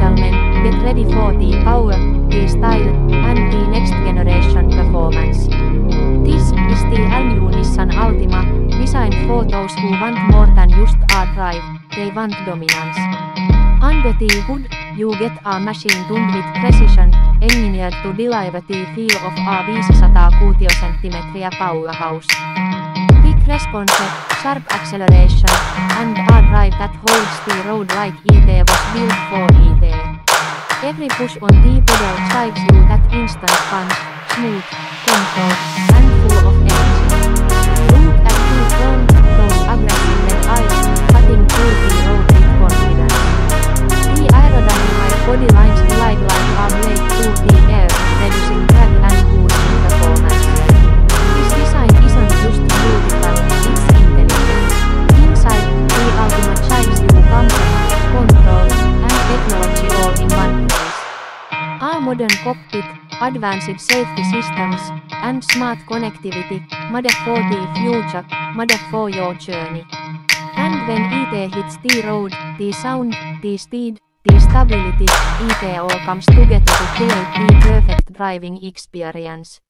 Gentlemen, get ready for the power, the style, and the next generation performance. This is the all-new Nissan Altima, designed for those who want more than just a drive, they want dominance. Under the hood, you get a machine tuned with precision, engineered to deliver the feel of a 560 cm powerhouse. Quick response, sharp acceleration, and a drive that holds the road like it was built for it. Every push on the pedal drives you that instant punch, smooth, controlled, and full of energy. Look at the front, those aggressive red eyes, cutting through the road with confidence. The aerodynamic body lines glide like a blade through the air, reducing drag and boosting performance. This design isn't just beautiful, it's intelligent. Inside, the Altima chimes you comfort, control, and technology all in one place. A modern cockpit, advanced safety systems, and smart connectivity, made for the future, made for your journey. And when it hits the road, the sound, the speed, the stability, it all comes together to create the perfect driving experience.